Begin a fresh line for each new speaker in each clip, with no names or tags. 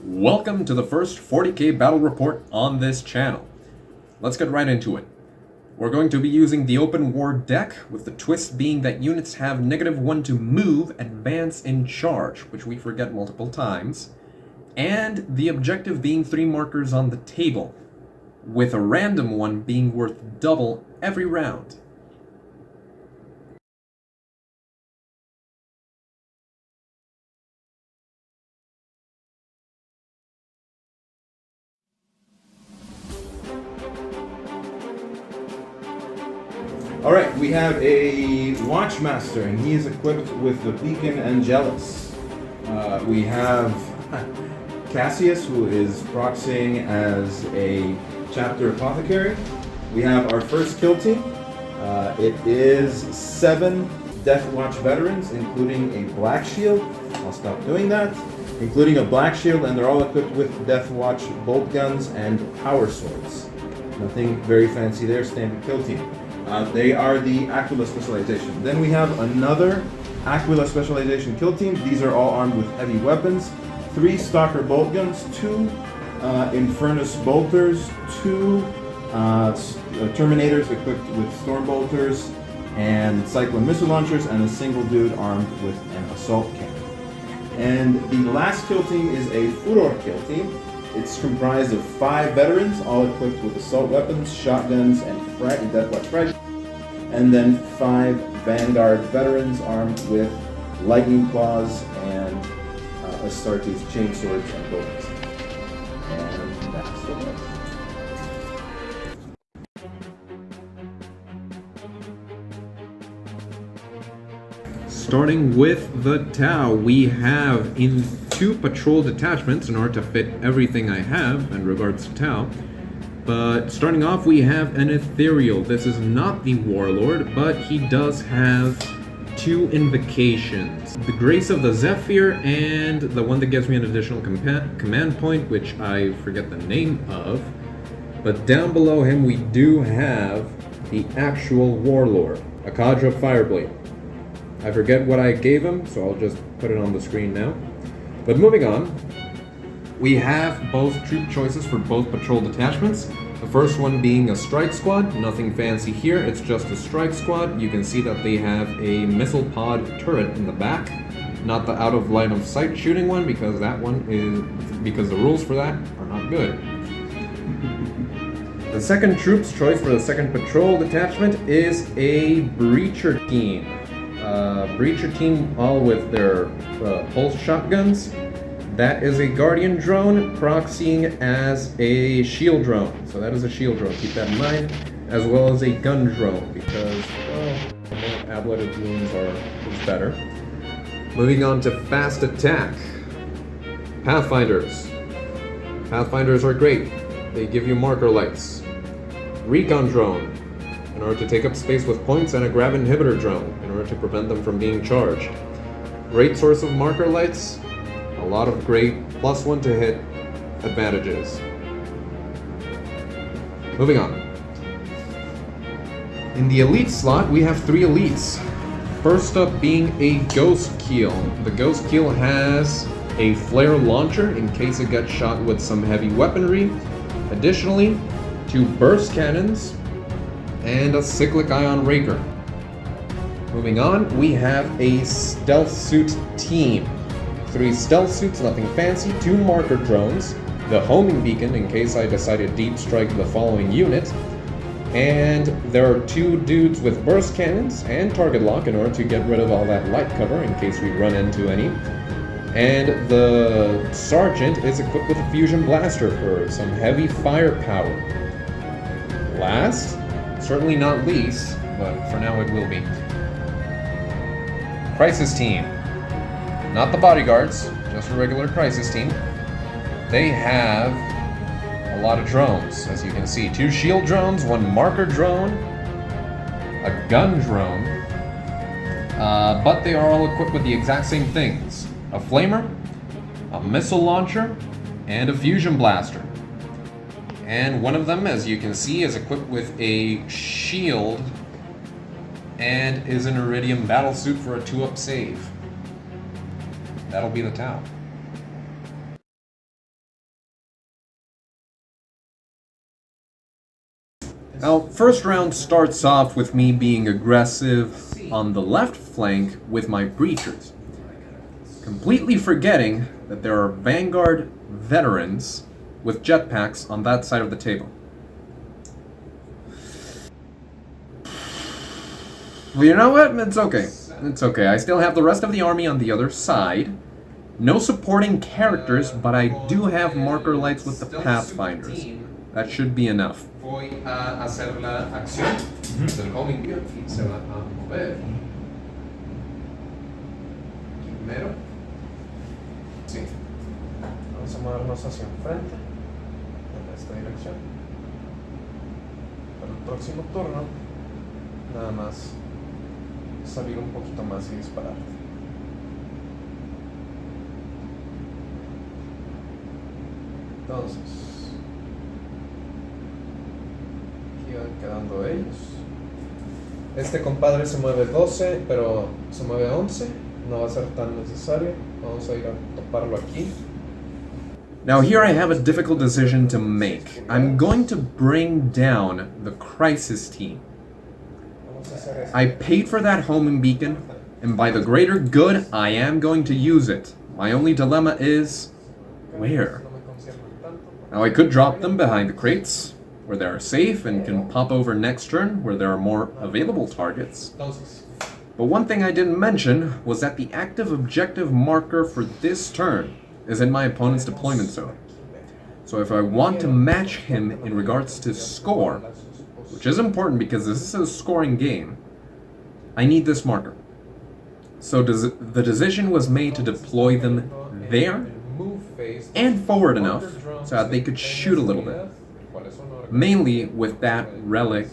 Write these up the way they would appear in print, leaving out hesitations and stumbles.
Welcome to the first 40K battle report on this channel. Let's get right into it. We're going to be using the open war deck, with the twist being that units have -1 to move, advance, and charge, which we forget multiple times, and the objective being 3 markers on the table, with a random one being worth double every round.
Alright, we have a Watchmaster, and he is equipped with the Beacon Angelus. We have Cassius, who is proxying as a Chapter Apothecary. We have our first kill team. It is 7 Deathwatch veterans, including a Black Shield. I'll stop doing that. Including a Black Shield, and they're all equipped with Deathwatch bolt guns and power swords. Nothing very fancy there, standard kill team. They are the Aquila specialization. Then we have another Aquila specialization kill team. These are all armed with heavy weapons. 3 Stalker bolt guns, 2 Infernus bolters, 2 Terminators equipped with storm bolters and Cyclone missile launchers, and a single dude armed with an assault cannon. And the last kill team is a Furor kill team. It's comprised of 5 veterans, all equipped with assault weapons, shotguns, and Deathwatch frag, and then 5 Vanguard veterans armed with lightning claws and Astartes chainswords and bows. And that's the list.
Starting with the Tau, we have in 2 patrol detachments in order to fit everything I have in regards to Tau. But starting off, we have an Ethereal. This is not the Warlord, but he does have 2 invocations. The Grace of the Zephyr and the one that gives me an additional command point, which I forget the name of. But down below him we do have the actual Warlord, Akadra Fireblade. I forget what I gave him, so I'll just put it on the screen now. But moving on, we have both troop choices for both patrol detachments. The first one being a strike squad, nothing fancy here, it's just a strike squad. You can see that they have a missile pod turret in the back, not the out of line of sight shooting one, because the rules for that are not good. The second troop's choice for the second patrol detachment is a breacher team. Breacher team, all with their pulse shotguns. That is a Guardian drone proxying as a shield drone. So that is a shield drone, keep that in mind. As well as a gun drone, because, well, the more ablated wounds is better. Moving on to fast attack. Pathfinders. Pathfinders are great. They give you marker lights. Recon drone, in order to take up space with points, and a grab inhibitor drone, in order to prevent them from being charged. Great source of marker lights, a lot of great +1 to hit advantages. Moving on. In the elite slot, we have 3 elites. First up being a Ghost Keel. The Ghost Keel has a flare launcher in case it gets shot with some heavy weaponry. Additionally, 2 burst cannons, and a cyclic ion raker. Moving on, we have a stealth suit team. 3 stealth suits, nothing fancy, 2 marker drones, the homing beacon in case I decide to deep strike the following unit, and there are 2 dudes with burst cannons and target lock in order to get rid of all that light cover in case we run into any. And the sergeant is equipped with a fusion blaster for some heavy firepower. Last, certainly not least, but for now it will be, Crisis Team. Not the bodyguards, just a regular Crisis Team. They have a lot of drones, as you can see. 2 shield drones, 1 marker drone, a gun drone, but they are all equipped with the exact same things. A flamer, a missile launcher, and a fusion blaster. And one of them, as you can see, is equipped with a shield and is an Iridium battlesuit for a 2-up save. That'll be the Tau. Now, first round starts off with me being aggressive on the left flank with my breachers, completely forgetting that there are Vanguard veterans with jetpacks on that side of the table. Well, you know what? It's okay. It's okay. I still have the rest of the army on the other side. No supporting characters, but I do have marker lights with the Pathfinders. That should be enough.
Voy a hacer la acción del homing y se va a mover. Primero. Sí. Vamos a movernos hacia enfrente en esta dirección. Para el próximo turno, nada más salir un poquito más y disparar. Entonces, aquí van quedando ellos. Este compadre se mueve 12, pero se mueve 11. No va a ser tan necesario. Vamos a ir a toparlo aquí.
Now here I have a difficult decision to make. I'm going to bring down the Crisis team. I paid for that homing beacon, and by the greater good, I am going to use it. My only dilemma is, where? Now I could drop them behind the crates, where they are safe and can pop over next turn, where there are more available targets. But one thing I didn't mention was that the active objective marker for this turn is in my opponent's deployment zone. So if I want to match him in regards to score, which is important because this is a scoring game, I need this marker. So the decision was made to deploy them there and forward enough so that they could shoot a little bit. Mainly with that relic.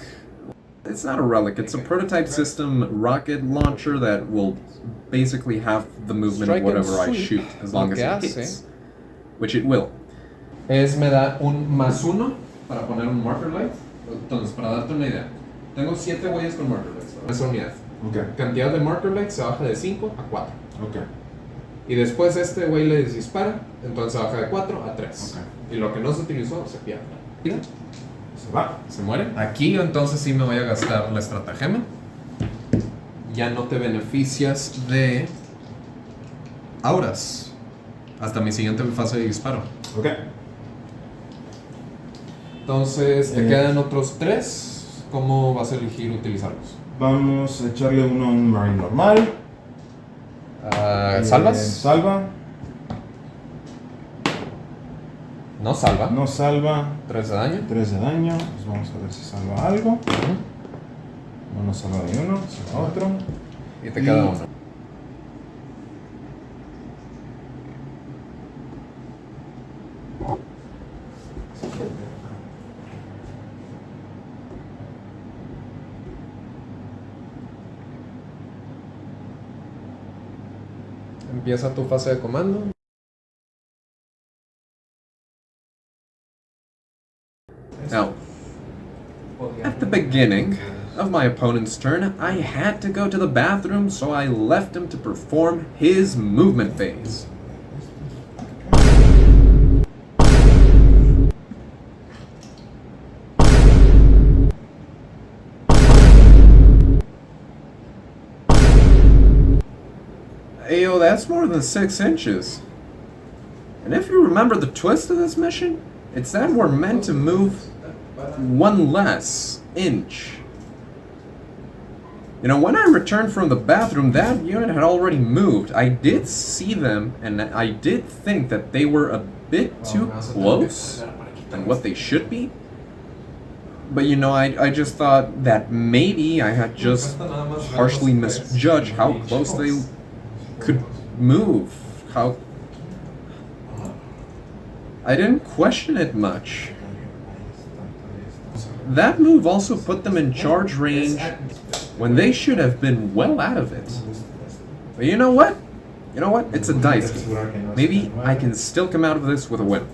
It's not a relic, it's a prototype system rocket launcher that will basically have the movement of whatever I shoot as long as it hits. Which it will.
Es me da un +1 para poner un marker light. Entonces, para darte una idea, tengo 7 huellas con marker lights. Esa unidad.
Okay.
Cantidad de marker lights se baja de 5 a 4.
Okay.
Y después este güey le dispara, entonces se baja de 4 a 3.
Okay.
Y lo que no se utilizó se pierde.
Se va.
Se muere. Aquí entonces sí me voy a gastar la estratagema. Ya no te beneficias de auras hasta mi siguiente fase de disparo.
Ok.
Entonces te quedan otros 3. ¿Cómo vas a elegir utilizarlos?
Vamos a echarle uno a un Marine normal.
¿Salvas?
Salva.
No salva.
No salva.
3 de daño.
3 de daño. Pues vamos a ver si salva algo. No nos salva ni uno, salva otro.
Y te queda uno. Empieza tu fase de comando.
Now, at the beginning of my opponent's turn, I had to go to the bathroom, so I left him to perform his movement phase. Ayo, that's more than 6 inches. And if you remember the twist of this mission, it's that we're meant to move 1 less inch. You know, when I returned from the bathroom, that unit had already moved. I did see them, and I did think that they were a bit too close than what they should be. But you know, I just thought that maybe I had just harshly misjudged how close they could move. How I didn't question it much. That move also put them in charge range when they should have been well out of it. But you know what? You know what? It's a dice game. Maybe I can still come out of this with a win.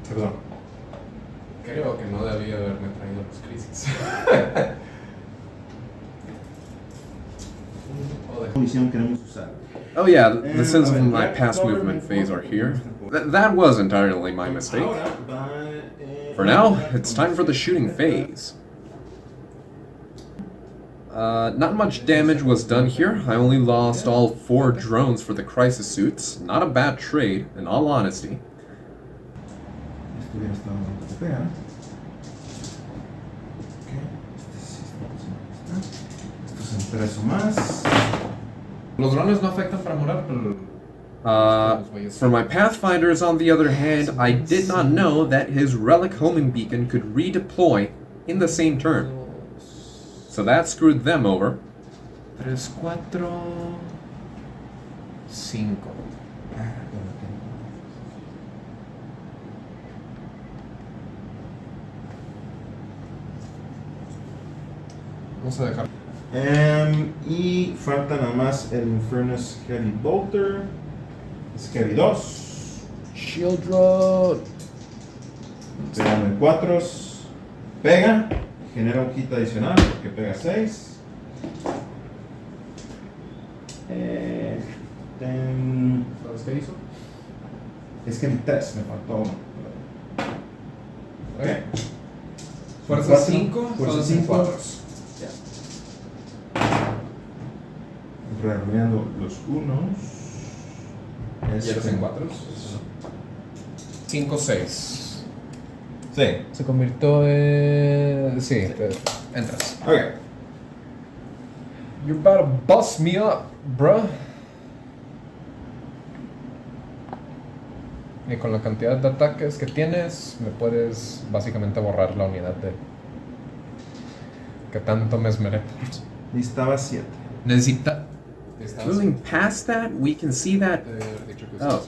Perdón.
Creo que no debía haberme traído los crisis.
visión queremos usar.
Oh yeah, the sins of my past movement phase are here. That was entirely my mistake. For now, it's time for the shooting phase. Not much damage was done here. I only lost all 4 drones for the crisis suits. Not a bad trade, in all honesty.
Esto hubiera estado donde te pega. Esto es en 3 o más.
Los drones no afectan para morar, pero... For my Pathfinders, on the other hand, I did not know that his relic homing beacon could redeploy in the same turn. So that screwed them over. 3, 4, 5. Vamos a dejar.
Y falta nada más el Infernus Heavy Bolter. Es Heavy 2.
Shield Drone.
Pegando en 4. Pega. Genera un hit adicional porque pega 6.
¿Sabes qué hizo?
Es que el 3 me faltó uno.
Okay. Fuerza 5,
fuerza 5. Rearmeando los unos.
¿Y eres en 4? 5, 6.
Sí.
Se convirtió en... Sí, entras.
Ok.
You're about to bust me up, bro. Y con la cantidad de ataques que tienes, me puedes básicamente borrar la unidad de... que tanto me esmeré.
Necesitaba 7.
Necesita...
Moving past that, we can see that... Oh.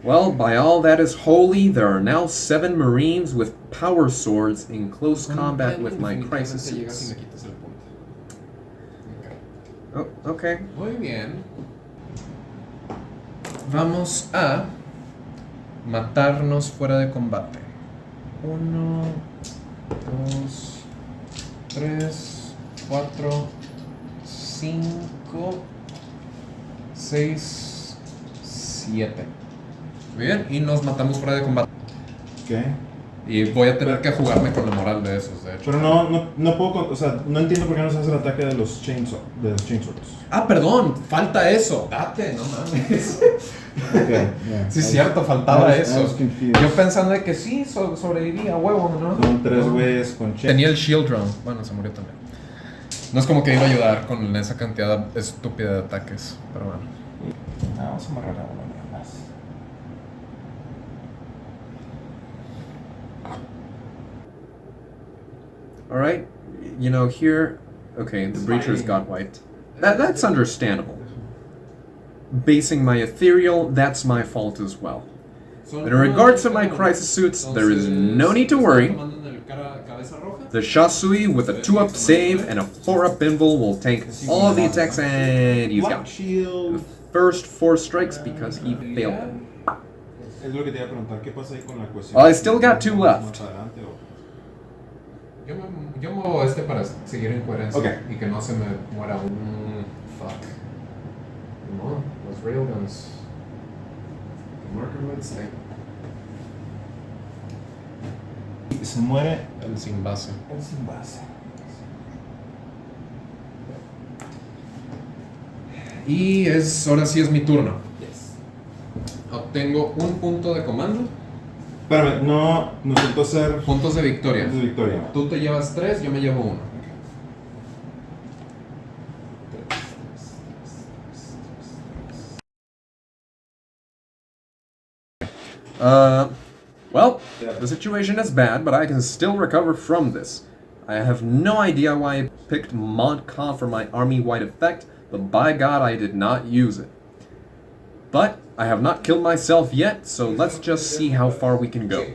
Well, by all that is holy, there are now 7 Marines with power swords in close combat with my crisis suits. Oh, okay.
Muy bien. Vamos a matarnos fuera de combate. 1, 2, 3, 4, 5, 6, 7. Muy bien, y nos matamos fuera de combate.
Ok.
Y voy a tener que jugarme con la moral de esos, de hecho.
Pero no puedo, o sea, no entiendo por qué no se hace el ataque de los chainswords.
Ah, perdón, falta eso. Date, no mames.
Okay, yeah.
Sí, cierto, faltaba
I was
eso.
confused.
Yo pensando de que sí, sobrevivía, huevo, ¿no?
Son 3
No.
güeyes con chain.
Tenía el shield drone. Bueno, se murió también. No es como que iba a ayudar con esa cantidad estúpida de ataques, pero bueno.
Vamos a amarrar a uno más.
Alright, you know, here... Okay, the Breachers got wiped. That's understandable. Basing my ethereal, that's my fault as well. But in regards to my crisis suits, there is no need to worry. The Shasui with a 2-up save and a 4-up invul will tank all of the attacks, and he's
Black
gone.
Shield.
The first 4 strikes because he failed them.
Es lo que te iba a preguntar, ¿qué pasa ahí con la cuestión?
Well, I still got 2 left.
Yo muevo este para seguir en coherencia.
Okay.
Y que no se me muera un... fuck. No, los railguns. Marker lights,
Se muere
el sin base.
el sin base.
Y ahora sí es mi turno.
Yes.
Obtengo un punto de comando.
Espérame, no, nos faltó hacer
Puntos de victoria.
puntos de victoria.
Tú te llevas 3, yo me llevo 1.
Well, the situation is bad, but I can still recover from this. I have no idea why I picked Montcalm for my army-wide effect, but by God I did not use it. But I have not killed myself yet, so let's just see how far we can go.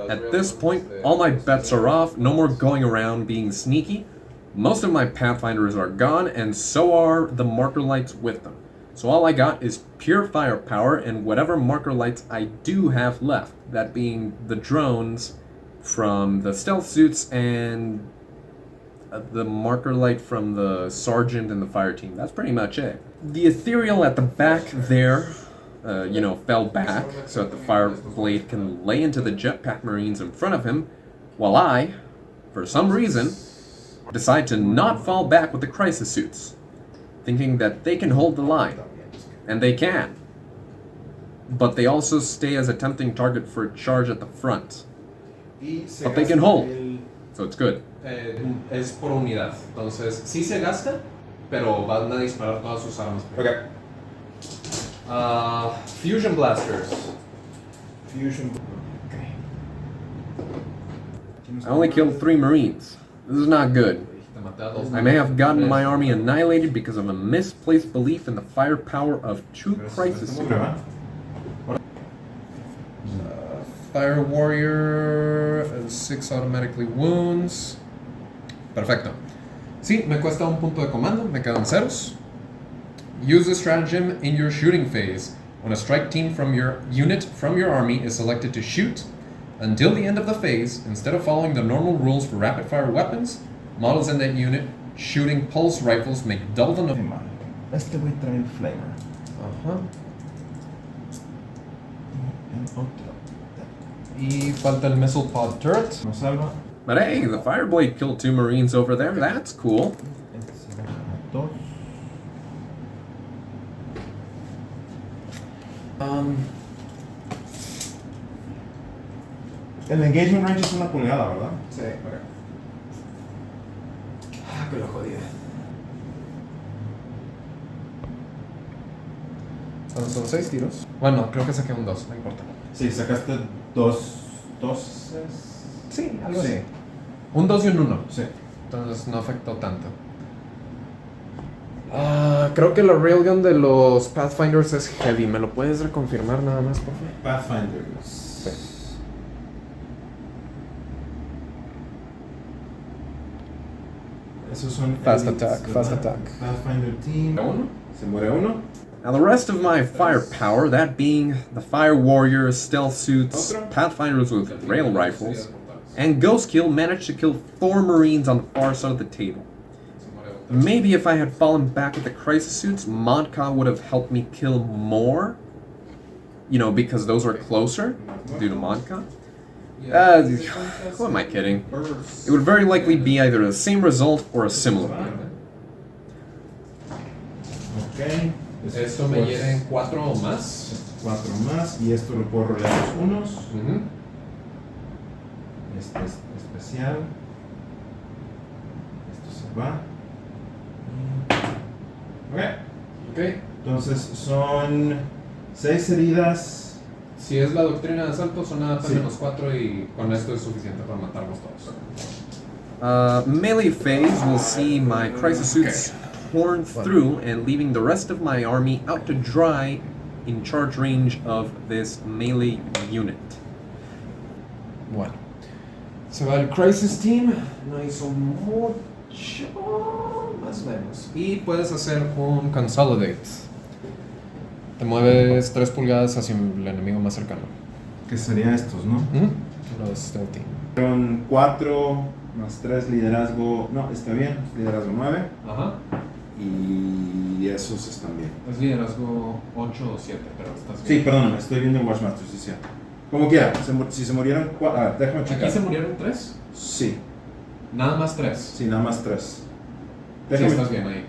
At this point, all my bets are off, no more going around being sneaky. Most of my Pathfinders are gone, and so are the marker lights with them. So all I got is pure firepower and whatever marker lights I do have left, that being the drones from the stealth suits and the marker light from the sergeant and the fire team. That's pretty much it. The ethereal at the back there, fell back so that the fire blade can lay into the jetpack marines in front of him, while I, for some reason, decide to not fall back with the crisis suits, thinking that they can hold the line. And they can. But they also stay as a tempting target for a charge at the front. But they can hold. So it's good. Es por unidad. Entonces, sí se gasta, pero van a disparar todas sus armas.
Okay.
Fusion blasters.
Fusion. Okay.
I only killed 3 Marines. This is not good. I may have gotten my army annihilated because of a misplaced belief in the firepower of 2 crisis suits. Fire Warrior, 6 automatically wounds. Perfecto. Sí, me cuesta un punto de comando, me quedan ceros. Use the stratagem in your shooting phase. When a strike team from your unit from your army is selected to shoot, until the end of the phase, instead of following the normal rules for rapid fire weapons, models in that unit shooting pulse rifles make double the number.
Este güey trae el flamer.
Ajá.
El otro.
Y falta el missile pod turret.
Nos salva.
But hey, the Fireblade killed 2 Marines over there. That's cool.
Dos. El engagement range es 1 pulgada, ¿verdad?
Sí, okay. Ah, que lo jodía. Son 6 tiros. Bueno, creo que saqué un 2, no importa.
Sí, sacaste dos.
Sí, algo así. Un 2 y un 1.
Sí.
Entonces no afectó tanto. Creo que la railgun de los Pathfinders es heavy. ¿Me lo puedes reconfirmar nada más, por favor?
Pathfinders.
Sí.
Esos son
Fast
elites,
attack,
¿verdad?
fast attack.
Pathfinder team. Se muere uno.
Now the rest of my firepower, that being the Fire Warriors, Stealth Suits, Pathfinders with rail rifles, and Ghost Kill, managed to kill 4 Marines on the far side of the table. Maybe if I had fallen back with the Crisis Suits, Modka would have helped me kill more. Because those were closer due to Modka. Who am I kidding? It would very likely be either the same result or a similar one.
Ok.
Esto me hieren 4 o más.
4 más. Y esto lo puedo rolear los unos. Este es especial. Esto se va. Ok. Entonces son 6 heridas.
Si es la doctrina de asalto, son nada
Sí.
menos 4 y con esto es suficiente para matarlos todos. Melee phase will see my crisis suits torn through and leaving the rest of my army out to dry in charge range of this melee unit. Bueno, se va el crisis team, no hizo mucho, más o menos. Y puedes hacer un consolidate. Te mueves 3 pulgadas hacia el enemigo más cercano.
Que serían estos, ¿no?
Los stealthy.
Son 4 más 3 liderazgo. No, está bien. Liderazgo 9.
Ajá.
Y esos están bien.
Es liderazgo 8 o 7, pero estás
Sí,
bien.
perdón, estoy viendo en Watchmaster, sí, sí. Como quiera, si se murieron 4. A ver, déjame checar.
¿Aquí se murieron 3?
Sí,
Nada más 3.
sí, nada más 3.
Sí, estás bien ahí.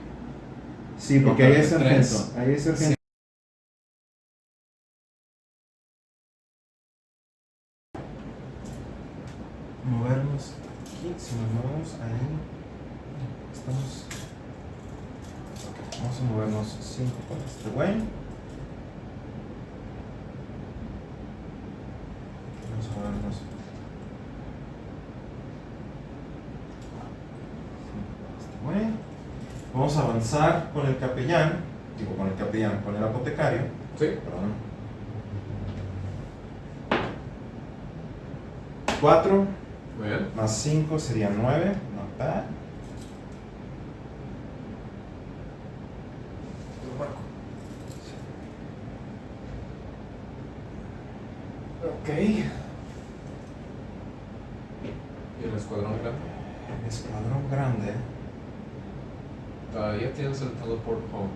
Sí, porque ahí es
Tres.
sargento. Ahí es sargento. Movernos aquí, si nos movemos ahí, estamos. Ok, vamos a movernos 5 para este güey. Vamos a movernos 5 para este güey. Vamos a avanzar con el capellán, con el apotecario.
Sí.
Perdón. 4
Muy bien.
más 5 sería 9, not bad.
Ok. ¿Y el escuadrón grande?
El escuadrón grande.
Ya tienes el teleport home.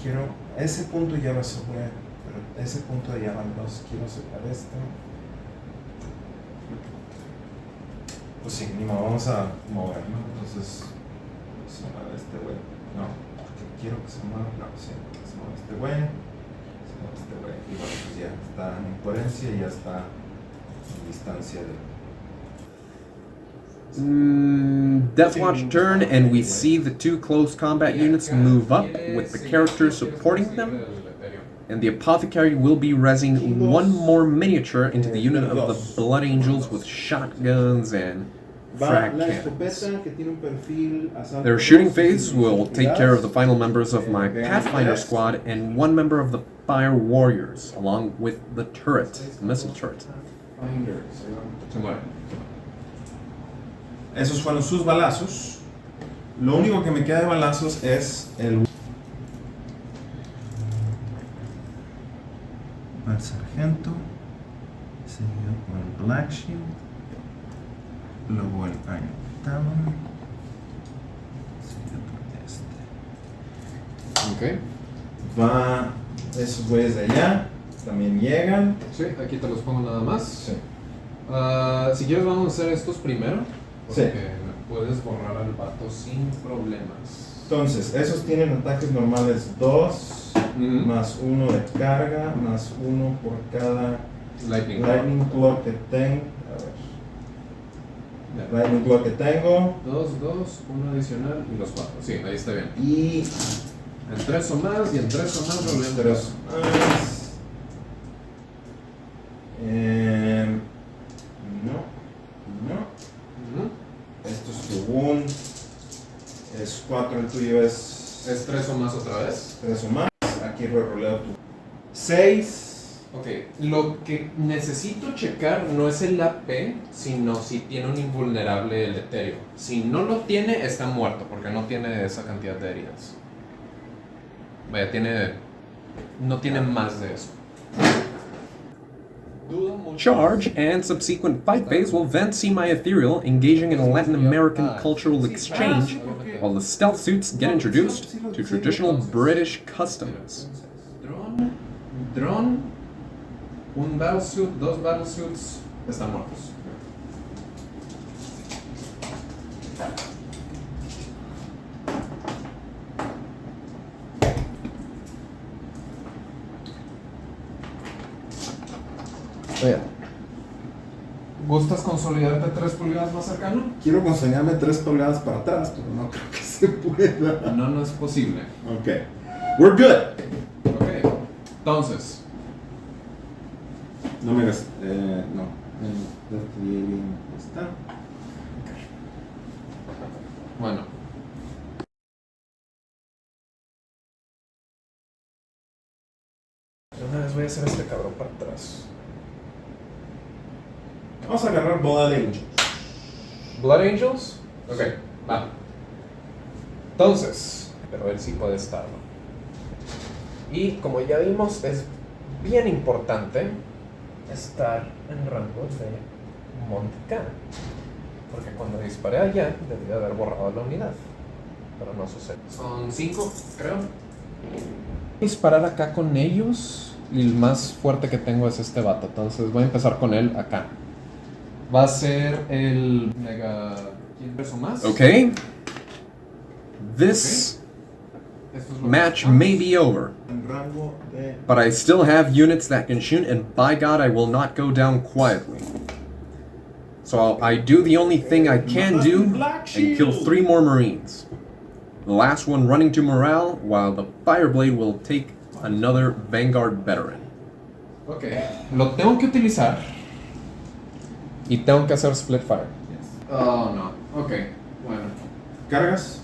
Quiero. Ese punto ya lo subí. Pero ese punto ya van dos. Quiero sacar esto. Pues sí, ni modo, vamos a moverlo. Entonces. Se mueve este güey. No, porque quiero que se mueva. No, sí, que se mueva este güey. Se mueve este güey. Y bueno, pues ya está en coherencia y ya está en distancia de.
Deathwatch turn, and we see the two close combat units move up with the characters supporting them, and the apothecary will be rezzing one more miniature into the unit of the Blood Angels with shotguns and frag cannons. Their shooting phase will take care of the final members of my Pathfinder squad and one member of the Fire Warriors, along with the turret, the missile turret.
Esos fueron sus balazos. Lo único que me queda de balazos es el sargento, seguido por el Black Shield, luego el Iron Talon, seguido por este.
Ok.
Va esos güeyes de allá, también llegan.
Sí, aquí te los pongo nada más.
Sí.
Si quieres vamos a hacer estos primero. Porque
Sí.
puedes borrar al vato sin problemas.
Entonces, esos tienen ataques normales 2, más 1 de carga, más 1 por cada
Lightning
Claw que tengo. A ver. Lightning Claw que tengo.
2, 1 adicional y los 4. Sí, ahí está bien.
Y
En 3 o más y en 3 o más volvemos.
3 más. No. Esto es tu wound. Es 4, el tuyo es.
¿Es 3 o más otra vez?
3 o más. Aquí roleo tu 6.
Ok, lo que necesito checar no es el AP, sino si tiene un invulnerable el etéreo. Si no lo tiene, está muerto, porque no tiene esa cantidad de heridas. Vaya, no tiene más de eso.
Charge and subsequent fight phase will then see my ethereal engaging in a Latin American cultural exchange, while the stealth suits get introduced to traditional British customs.
Drone, un battlesuit, 2 battlesuits están muertos. Oye, ¿gustas consolidarte 3 pulgadas más cercano?
Quiero consolidarme 3 pulgadas para atrás, pero no creo que se pueda.
No es posible.
Ok. We're good.
Ok, entonces.
No me hagas. No. Está.
Bueno. Una vez voy a hacer este cabrón para atrás.
Vamos a agarrar Blood Angels.
¿Blood Angels? Ok, va. Entonces, pero él sí puede estarlo. Y como ya vimos, es bien importante estar en rango de Monte. Porque cuando disparé allá, debía haber borrado la unidad. Pero no sucede. Son 5, creo. Disparar acá con ellos. Y el más fuerte que tengo es este vato. Entonces voy a empezar con él acá. Va a ser el mega... ¿Quién peso más?
Okay. This match may be over,
En rango de.
but I still have units that can shoot, and by God, I will not go down quietly. So I do the only thing I can do and kill 3 more Marines. The last one running to morale, while the Fireblade will take another Vanguard veteran.
Ok, lo tengo que utilizar. Y tengo que hacer split fire. Oh, no. Ok, bueno.
¿Cargas?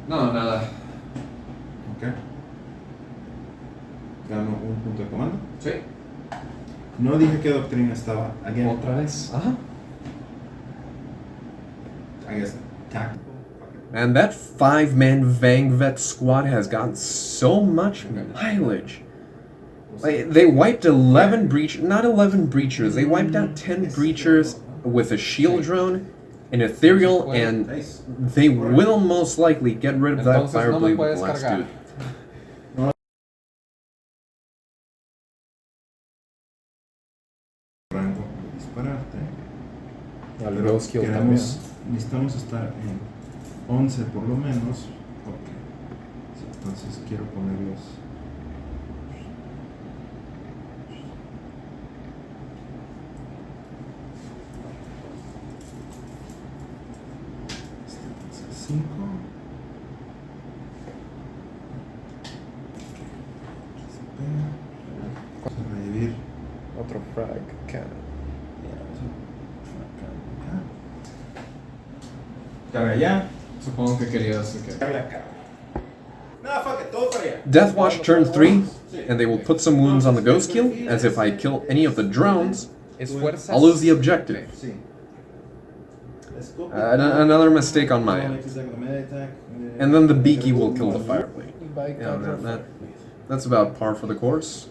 No, nada.
Ok. Gano un punto de comando.
Sí.
No dije qué doctrina estaba. Again.
Otra vez. Ajá.
I guess tactical.
And that 5-man Vangvet squad has gotten so much mileage. Like, they wiped 11 breachers, not 11 breachers, they wiped out 10 breachers with a shield drone, an ethereal, and
Nice.
they will most likely get rid of that
Entonces
fire
no me
blade with
puedes
blast,
cargar.
dude.
Rango de dispararte.
Al
Pero
Ghost Kill también.
necesitamos estar en 11 por lo menos. Ok. Sí, entonces quiero ponerlos. Este es el 5. Vamos a revivir.
Otro frag cannon.
Carga ya.
Supongo que querías que...
Carga acá. No, fuck it, todo para allá.
Deathwatch turn 3, and they will put some wounds on the ghost kill, as if I kill any of the drones,
Es fuerza.
I'll lose the objective.
Sí.
Another mistake on my end. And then the Beaky will kill the Fireblade. Yeah, that's about par for the course.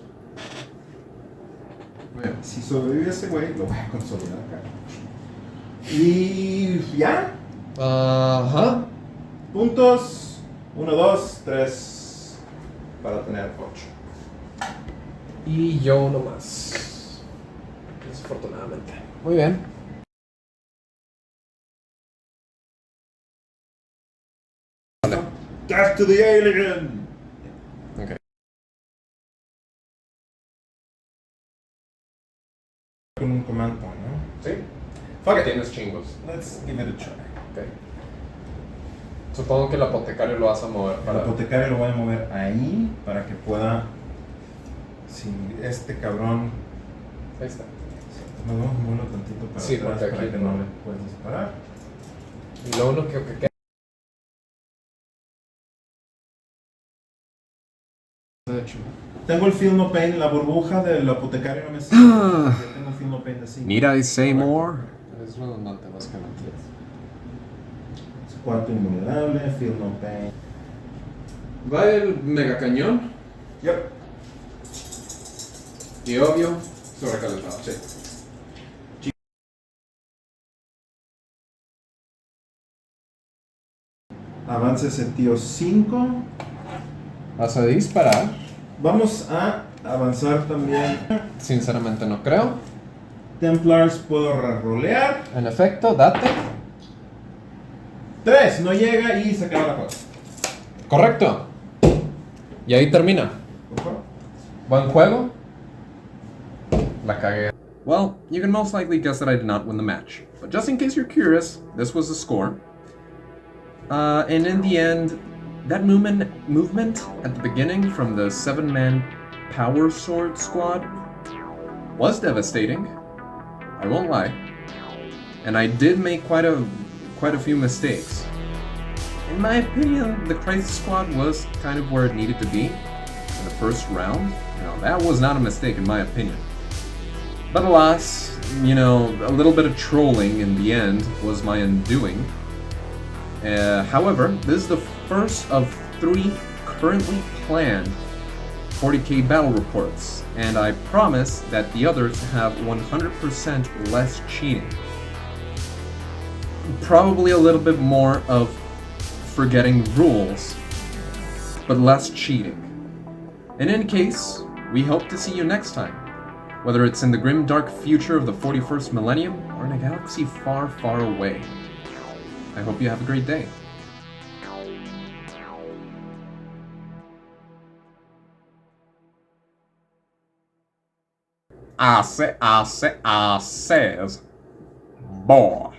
Si sobrevive ese güey, lo voy a consolidar acá. Y ya.
Ajá.
Puntos. 1, 2, 3. Para tener 8.
Y yo uno más. Desafortunadamente. Muy bien.
Death to the alien.
Ok.
Con un command point, ¿no?
¿Sí? Fuck it. Tienes chingos.
Let's give it a try.
Ok. Supongo que el apotecario lo vas a mover
El
para...
apotecario lo voy a mover ahí para que pueda. Si este cabrón.
Ahí está.
Me voy a moverlo tantito para
Sí,
atrás
porque
para
aquí
que
no.
no le puedas disparar.
Y lo único que queda...
De hecho.
Tengo el Feel No Pain, la burbuja del apotecario no me sirve. Yo tengo el Feel No Pain de 5.
Need I say more?
Es redundante, básicamente.
4 invulnerable, Feel No Pain.
Va el mega cañón
Yep.
y obvio sobrecalentado. Sí.
Avance ese tío 5.
Vas a disparar.
Vamos a avanzar también.
Sinceramente no creo.
Templars puedo rolear.
En efecto, date.
3, no llega y se acaba la cosa.
Correcto. Y ahí termina.
Por favor.
Buen juego. La cagué.
Well, you can most likely guess that I did not win the match. But just in case you're curious, this was the score. And in the end, that movement at the beginning from the 7-man Power Sword squad was devastating. I won't lie. And I did make quite a few mistakes. In my opinion, the Crisis squad was kind of where it needed to be in the first round. That was not a mistake in my opinion. But alas, a little bit of trolling in the end was my undoing. However, this is the first of 3 currently planned 40K battle reports, and I promise that the others have 100% less cheating. Probably a little bit more of forgetting rules, but less cheating. In any case, we hope to see you next time, whether it's in the grim dark future of the 41st millennium or in a galaxy far, far away. I hope you have a great day. I says, boy.